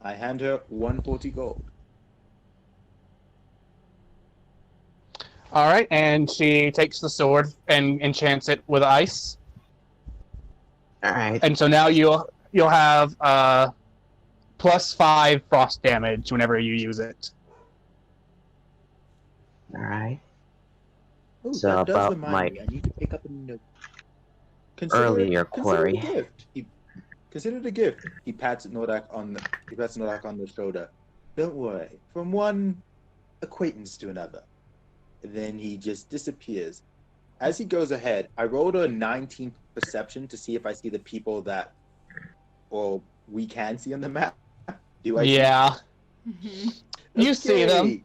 I hand her 140 gold. Alright, and she takes the sword and enchants it with ice. Alright. And so now you'll have +5 frost damage whenever you use it. Alright. Oh, So that does about remind my me. I need to pick up a note. earlier query. Consider the gift. He pats Nordak on the shoulder. Don't worry. From one acquaintance to another. And then he just disappears. As he goes ahead, I rolled a 19 perception to see if I see the people that, or we can see on the map. Do I? Yeah. Mhm. You see them.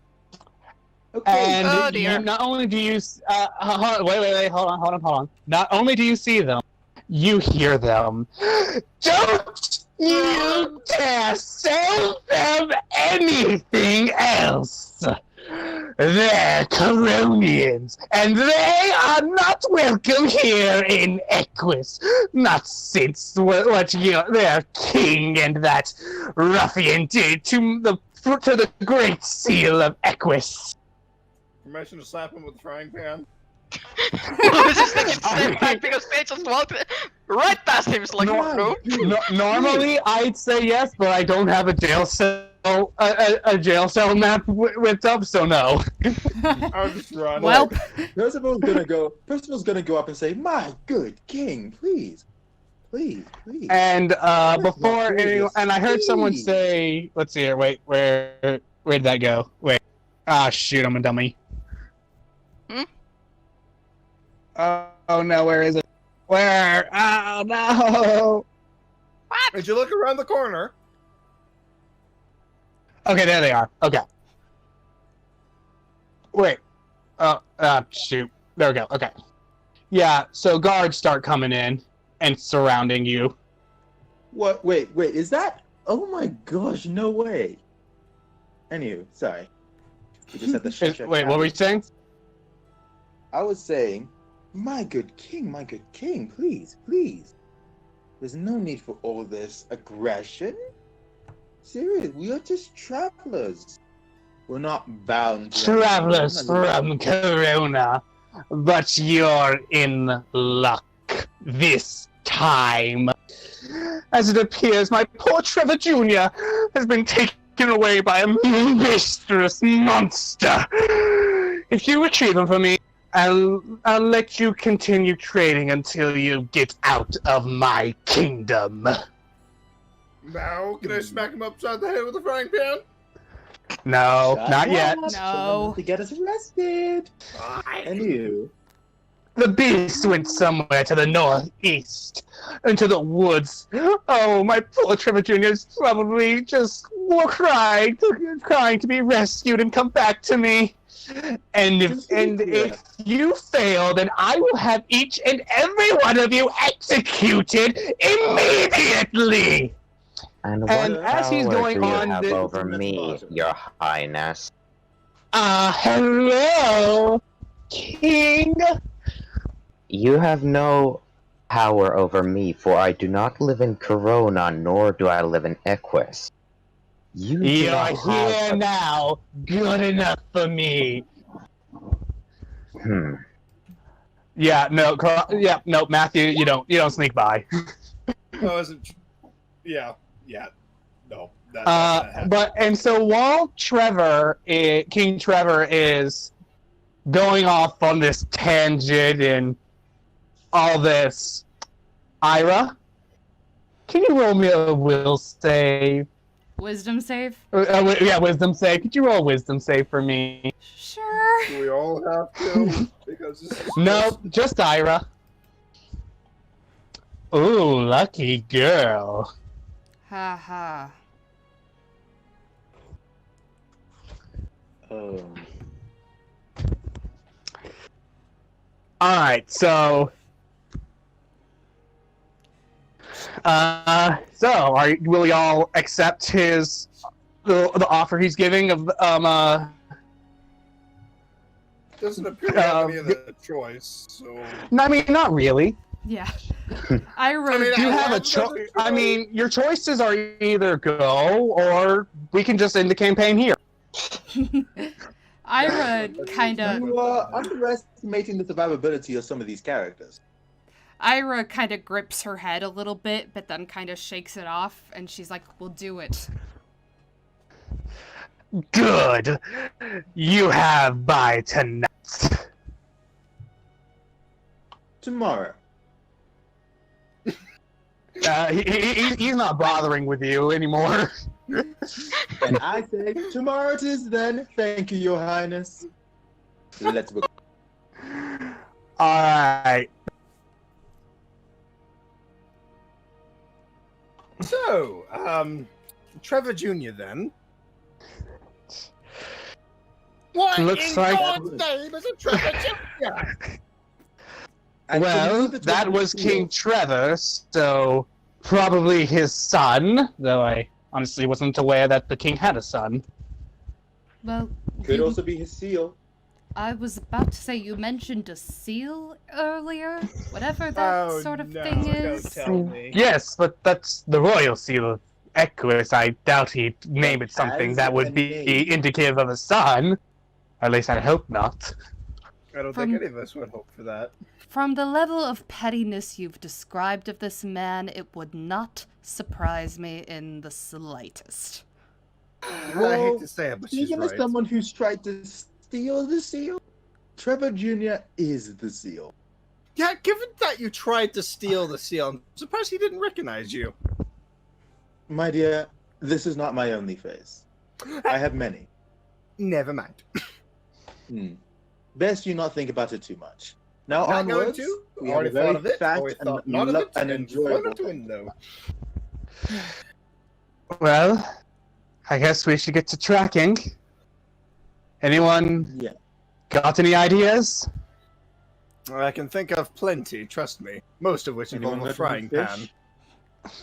Okay. And Oh, dear. not only do you wait, hold on. Not only do you see them, you hear them. Don't you dare sell them anything else. They're Coronians, and they are not welcome here in Equus. Not since their king and that ruffian did to the great seal of Equus. Permission to slap him with a frying pan? I was just thinking step back because they just walked right past him. It's like, no. Normally, I'd say yes, but I don't have a jail cell map whipped up, so no. I'll just run. Well, Percival's gonna go up and say, "My good king, please." And before Please. anyone, and I heard someone Please. say, "Let's see here. Wait, where'd that go? Wait. Ah, shoot, I'm a dummy." Hmm? Oh no, where is it? Where? Oh no! Did you look around the corner? Okay, there they are. Okay. Wait. Shoot. There we go. Okay. Yeah, so guards start coming in and surrounding you. What? Wait. Is that? Oh my gosh! No way. Anywho, sorry. We just had the Wait, what were you saying? I was saying, my good king, please. There's no need for all this aggression. Seriously, we are just travelers. We're not bound to Travelers anything. from Corona, but you're in luck this time. As it appears, my poor Trevor Jr. has been taken away by a monstrous monster. If you retrieve him for me, I'll let you continue trading until you get out of my kingdom. Now, can I smack him upside the head with a frying pan? No, not yet. No. To get us arrested. Anywho, The beast went somewhere to the northeast, into the woods. Oh, my poor Trevor Jr. is probably just crying to be rescued and come back to me. And if you fail, then I will have each and every one of you executed immediately. And what And as he's power going do you on have the- over me, Your Highness? Hello, King. You have no power over me, for I do not live in Corona, nor do I live in Equus. You do You're not here have a- now. Good enough for me. Yeah, no, Matthew, you don't sneak by. Oh, isn't? Yeah. No. That's not happening. And so while King Trevor is going off on this tangent and all this, Ira, can you roll me a will save? Wisdom save? Wisdom save. Could you roll a wisdom save for me? Sure. Do we all have to? Because this is No, just Ira. Ooh, lucky girl. Ha ha. Alright, so will y'all accept the offer he's giving of doesn't appear to have any other choice. So I mean, not really. Yeah. Ira, You have a choice. I mean, your choices are either go or we can just end the campaign here. Ira kind of. You are underestimating the survivability of some of these characters. Ira kind of grips her head a little bit, but then kind of shakes it off, and she's like, "We'll do it." Good. You have by tonight. Tomorrow. He's not bothering with you anymore. And I say, tomorrow it is then. Thank you, Your Highness. Let's go. Alright. So, Trevor Jr. then. What Looks in like- God's name is a Trevor Jr.? And Well, the that was King Trevor, so probably his son, though I honestly wasn't aware that the king had a son. Well, Could also be his seal. I was about to say you mentioned a seal earlier, whatever that sort of thing is. Don't tell me. Yes, but that's the royal seal of Equus. I doubt he'd name it something Has that a would be name. indicative of a son. Or at least I hope not. I don't think any of us would hope for that. From the level of pettiness you've described of this man, it would not surprise me in the slightest. I hate to say it, but she's Speaking as right. someone who's tried to steal the seal, Trevor Jr. is the seal. Yeah, given that you tried to steal the seal, I'm surprised he didn't recognize you. My dear, this is not my only face. I have many. Never mind. Best you not think about it too much. Now Not going onwards, to. we have Already a very thought of it. fat Already thought and, not of it. and And thrown enjoyable out the thing. window. Well, I guess we should get to tracking. Anyone Yeah. got any ideas? I can think of plenty, trust me. Most of which involve Anyone a frying got any pan. fish?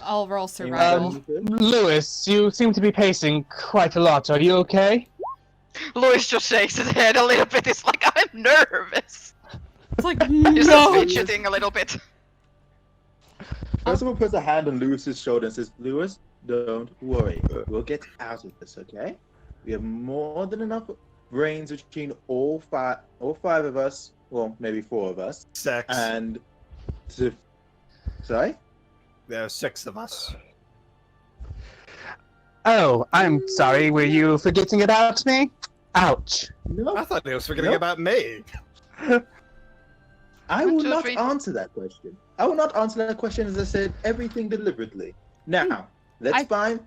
I'll roll survival. Lewis, you seem to be pacing quite a lot. Are you okay? Louis just shakes his head a little bit. It's like, I'm nervous. It's like, He's no! just fidgeting a little bit. Someone puts a hand on Lewis's shoulder and says, Lewis, don't worry. We'll get out of this, okay? We have more than enough brains between all five of us. Well, maybe 4 of us. 6. And sorry? There are 6 of us. Oh, I'm sorry. Were you forgetting about me? Ouch. No, I thought he was forgetting Nope. about me. I One, will two, not three. answer that question. I will not answer that question as I said everything deliberately. Now, let's find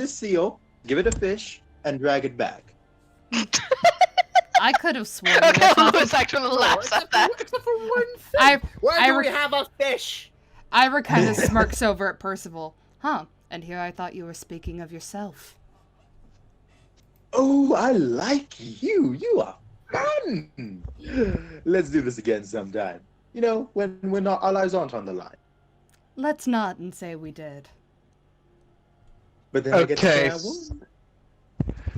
this seal, give it a fish, and drag it back. I could have sworn. Okay, Lewis wasn't- Lewis actually laughs at that. Except for one thing. Why I do re- we have a fish? Ira kind of smirks over at Percival. Huh, and here I thought you were speaking of yourself. Oh, I like you. You are fun. Let's do this again sometime. You know, when our lives aren't on the line. Let's not and say we did. But then I get to say I Okay. won.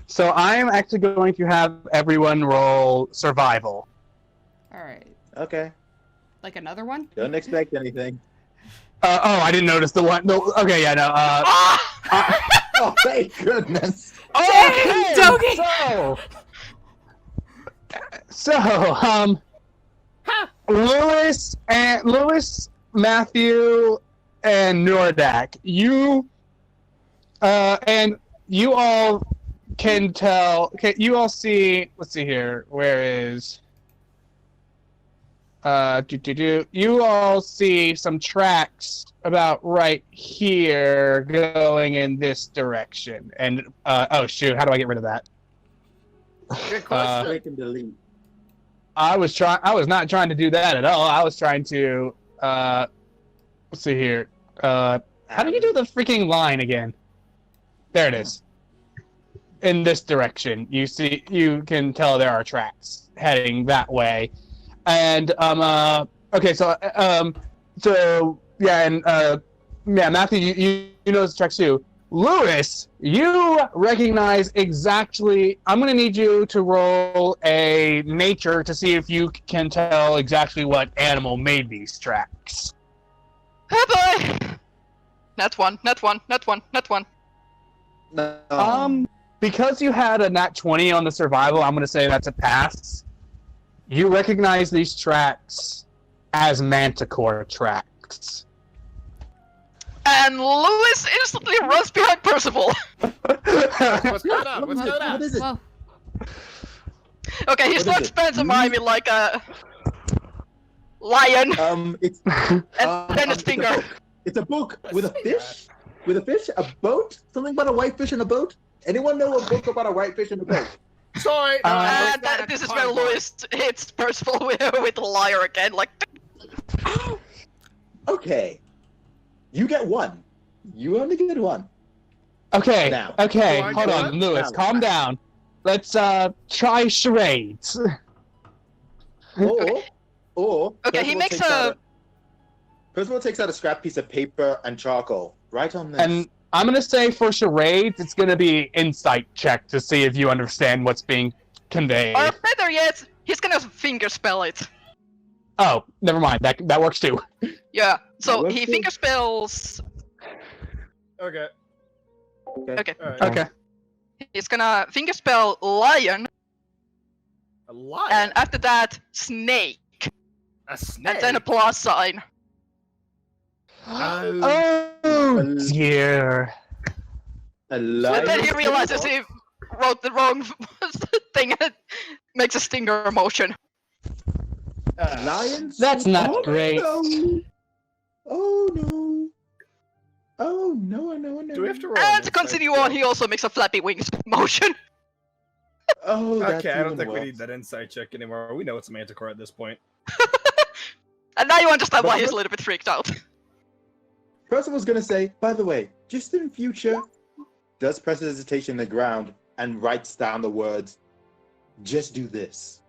So I am actually going to have everyone roll survival. Alright. Okay. Like another one? Don't expect anything. Oh, I didn't notice the one. No, okay, yeah, no. Oh, thank goodness. Okay, Dogi! So, Lewis, Matthew, and Nordak, you all can tell. Okay, you all see. Let's see here. Where is? You all see some tracks about right here going in this direction. And oh shoot, how do I get rid of that? Good question. Click and delete. I was not trying to do that at all. I was trying to let's see here. How do you do the freaking line again? There it is. In this direction. You can tell there are tracks heading that way. And okay, so yeah, and yeah, Matthew, you know this tracks too. Lewis, you recognize exactly. I'm gonna need you to roll a nature to see if you can tell exactly what animal made these tracks. Oh boy! Not one. No. Because you had a nat 20 on the survival, I'm gonna say that's a pass. You recognize these tracks as manticore tracks. And Lewis instantly runs behind Percival. What's going on? What's going on? What is it? Whoa. Okay, he What is starts it? pantomiming like a lion, It's and then a stinger. it's a book with a fish, a boat, something about a white fish and a boat. Anyone know a book about a white fish and a boat? Sorry. And this is where Lewis hits Percival with the lyre again, like. Okay, you get one. You only get one. Okay, Now. okay, Do I hold get on, one? Lewis, Now. calm down. Let's try charades. Or Okay, he makes Percival takes out a scrap piece of paper and charcoal. Right on this. And I'm gonna say for charades, it's gonna be insight check to see if you understand what's being conveyed. Or better yet, he's gonna finger spell it. Oh, never mind. That works too. Yeah, so That he works finger spells. Okay. Okay, All right. Okay. he's gonna finger spell lion, A lion. and after that, snake, a snake. and then a plus sign. Oh dear. a And lion. then he realizes he wrote the wrong thing and makes a stinger motion. Lions. That's not Oh, great. No. Oh no. Oh no. Do we have to roll? And an to insight continue check? on, he also makes a flappy wings motion. Oh, that's Okay, I don't even think we worse. need that insight check anymore. We know it's a manticore at this point. And now you understand But why he's what- a little bit freaked out. Percival's gonna say, by the way, just in future, does prestidigitation in the ground and writes down the words, just do this.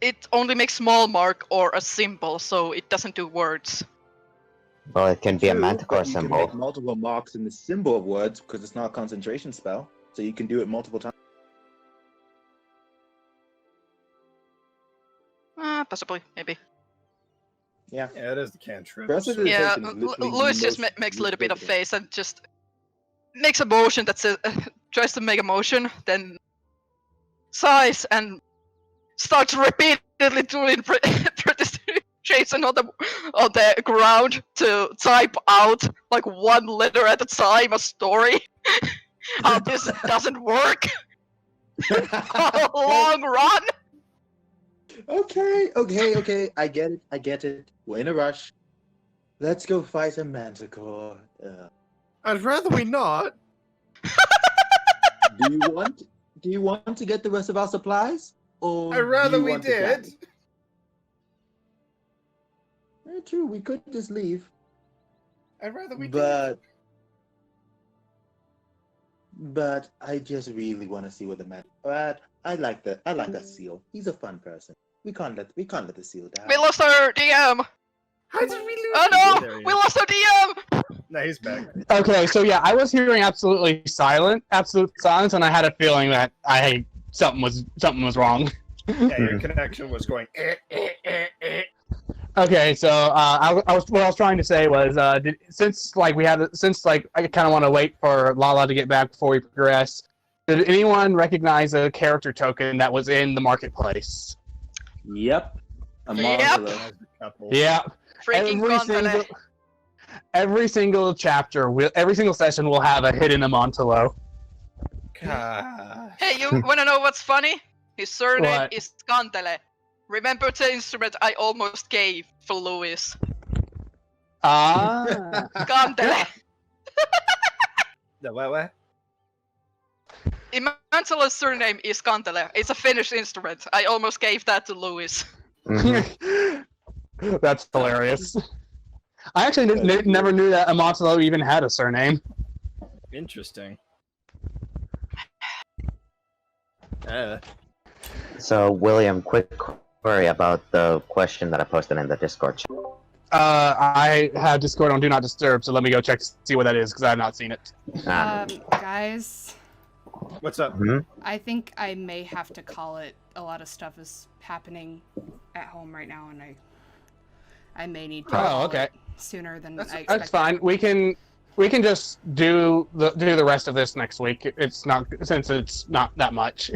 It only makes small mark or a symbol, so it doesn't do words. Well, it can be a True, manticore but you can symbol. make multiple marks in the symbol of words because it's not a concentration spell, so you can do it multiple times. Possibly, maybe. Yeah. Yeah, it is the cantrip. Prestidigitation Yeah, is literally the Lewis just most makes a little bit of useful. face and just makes a motion that says, tries to make a motion, then sighs and starts repeatedly doing prestidigitation on the ground to type out like one letter at a time a story. How this doesn't work long run. Okay. I get it. We're in a rush. Let's go fight a manticore. I'd rather we not. Do you want Do you want to get the rest of our supplies? Or I'd rather do you we want to did. plan? True, we could just leave. I'd rather we But I just really want to see what the man. But I like that seal. He's a fun person. We can't let the seal down. We lost our DM! How did we lose? Oh There no! he We is. lost our DM! No, he's back. Okay, so yeah, I was hearing absolute silence, and I had a feeling that something was wrong. Yeah, your connection was going. Okay, so what I was trying to say was, since I kind of want to wait for Lala to get back before we progress. Did anyone recognize a character token that was in the marketplace? Yep. A Yep. Marcelo. Yeah. Freaking Gondole. Every single chapter, every single session will have a hidden Amontolo. Gosh. Hey, you wanna know what's funny? His surname What? is Scandele. Remember the instrument I almost gave for Louis? Ah. Scandele. The what? Imantelo's surname is Scandele. It's a Finnish instrument. I almost gave that to Louis. Mhm. That's hilarious. I actually never knew that Amontolo even had a surname. Interesting. So, William, quick query about the question that I posted in the Discord chat. I have Discord on Do Not Disturb, so let me go check to see what that is, because I have not seen it. Guys, What's up? I think I may have to call it. A lot of stuff is happening at home right now, and I may need to call okay. it sooner than I expected. That's fine. We can just do the rest of this next week. It's not that much.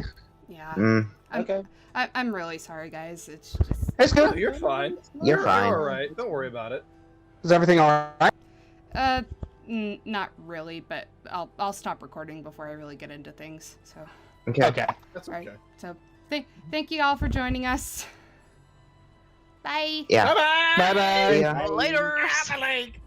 Yeah. Mm, Okay. I'm really sorry, guys. It's just. It's No, good. you're fine. You're fine. You're all right. Don't worry about it. Is everything all right? Not really, but I'll stop recording before I really get into things. So, okay. Okay. That's all okay. right. So, thank you all for joining us. Bye. Yeah. Bye-bye. Bye bye. Yeah. Later. Have a leg.